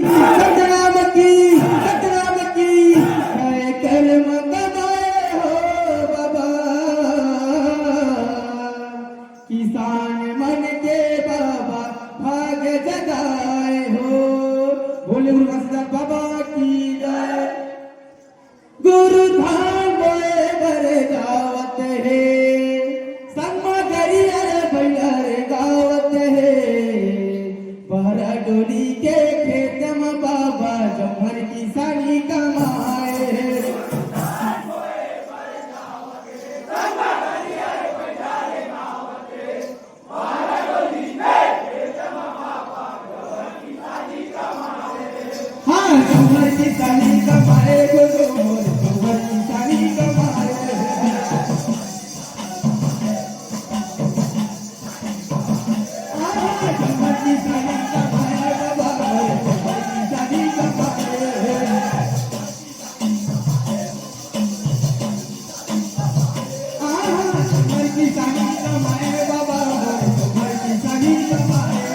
सतनाम की है कर्म कमाए हो बाबा, किसान मन के बाबा भाग जगाए हो। बोले गुरु घासीदास बाबा की जय। गुरु धाम बोए बरे गावत है, समगरी अरे भैया गावत है, बहरा डोली के खेत में बाबा जमर किसानी कमाए है। हाँ जमर किसानी कमाए गुरु मोर, जमर किसानी कमाए। हाँ जमर किसानी कमाए बाबा, जमर किसानी कमाए। हाँ जमर किसानी कमाए बाबा, जमर किसानी कमाए।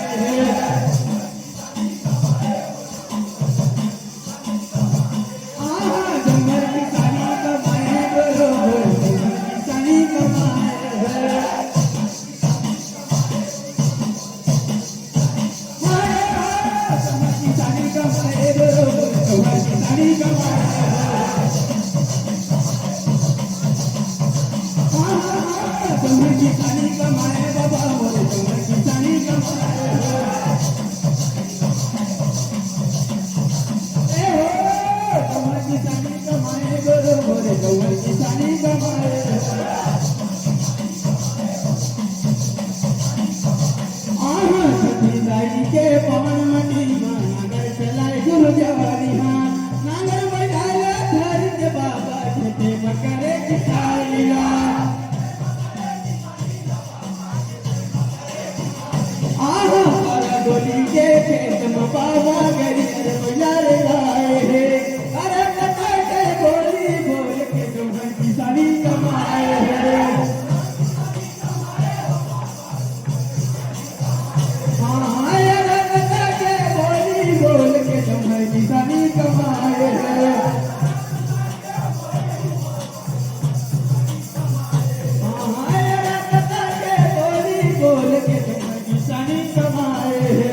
किसानी कमाए बाबा मोरे, जमर किसानी कमाए। जमर किसानी कमाए गुरु मोरे, जमर किसानी कमाए। छत्तीसगढ़ के पवन मटी नागर चलाए गुरु जवानी, हाँ नागर बजाए धर के बाबा खेते में करे किसानिया। डोली के खेत में बाबा गरी अरे भैया रे आए हे, अरे कटा के बोली बोल के जमर किसानी कमाए हे। हाँ अरे कटा के बोली बोल के जमर किसानी कमाए हे। हाँ अरे कटा के बोली बोल के जमर किसानी कमाए हे।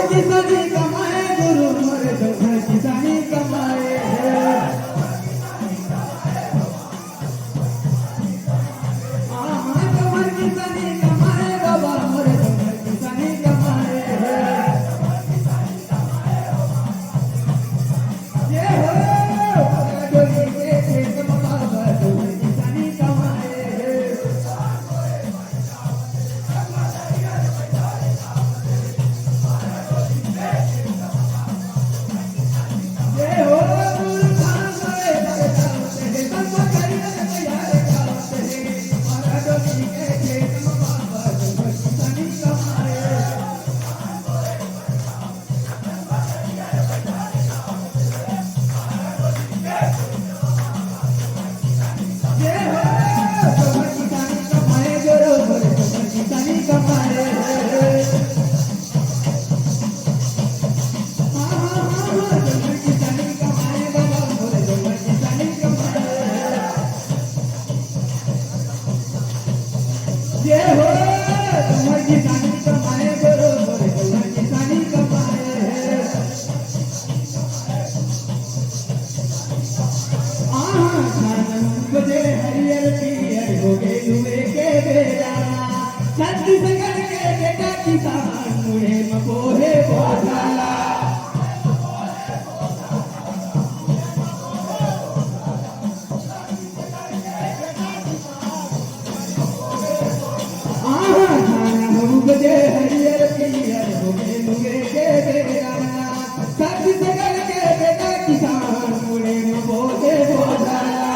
किसानी कमाए गुरु मोरे, जमर किसानी कमाए। जमर किसानी कमाए बाबा मोरे, जमर किसानी कमाए। ये हो डोली के खेत में बाबा जमर किसानी कमाए। ये हो जमर किसानी कमाए गुरु मोरे, जमर किसानी कमाए। बजे हरियर पियर हो गए लुए के बेरा, छत्तीसगढ़ के बेटा किसान मुहे मपोहे बोझाला। बजे हरियर पियर हो गए लुए के बेरा, छत्तीसगढ़ के बेटा किसान मुहे मपोहे बोझाला।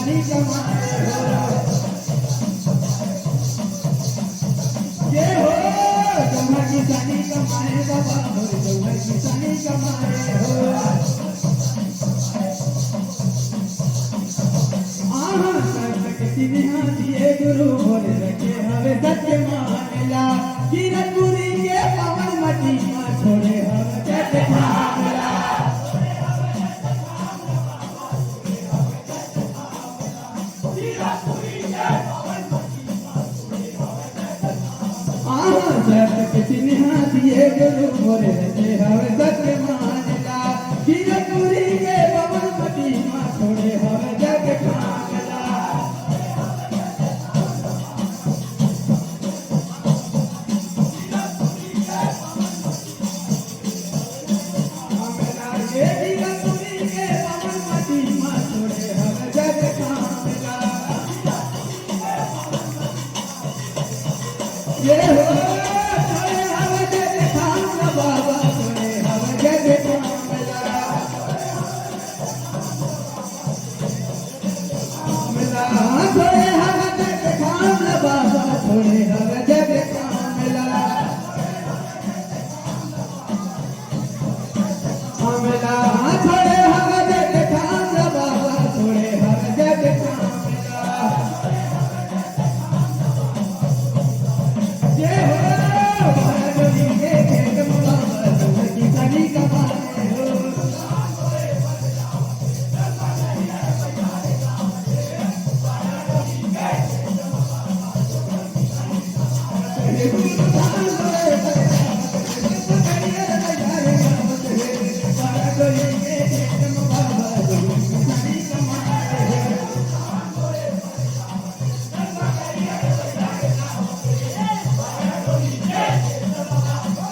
किसानी कमाए हो ये हो जम्हा किसानी कमाए बाबा हो जम्हा किसानी कमाए हो आहा सर्वशक्ति दिए गुरु बोले रखे हवे सत्य मानला किरणपुरी के पावन मटी में छोड़े हम जग मामला दिए गुरु बोले रखे हवे सत्य मानला किरणपुरी के पावन मटी में छोड़े हम जग मामला ये हो छोड़े हवे जग खामला बाबा छोड़े हवे जग खामला छोड़े हवे जग खामला बाबा छोड़े हवे जग खामला छोड़े हवे जग खामला बाबा छोड़े हवे जग खामला ये हो बारगोली के खेत में बाबा जम्हा किसानी कमाए हो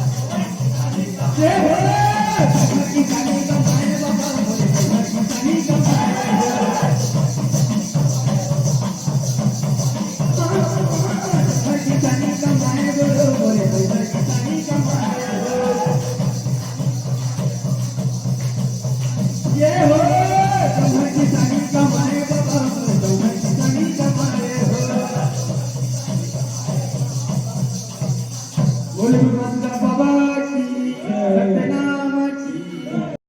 ये हो जम्हा किसानी कमाए बाबा हो जम्हा किसानी कमाए हो जम्हा किसानी कमाए गुरु बोले जम्हा किसानी कमाए हो ये हो जम्हा किसानी कमाए बाबा हो जम्हा किसानी कमाए हो बोले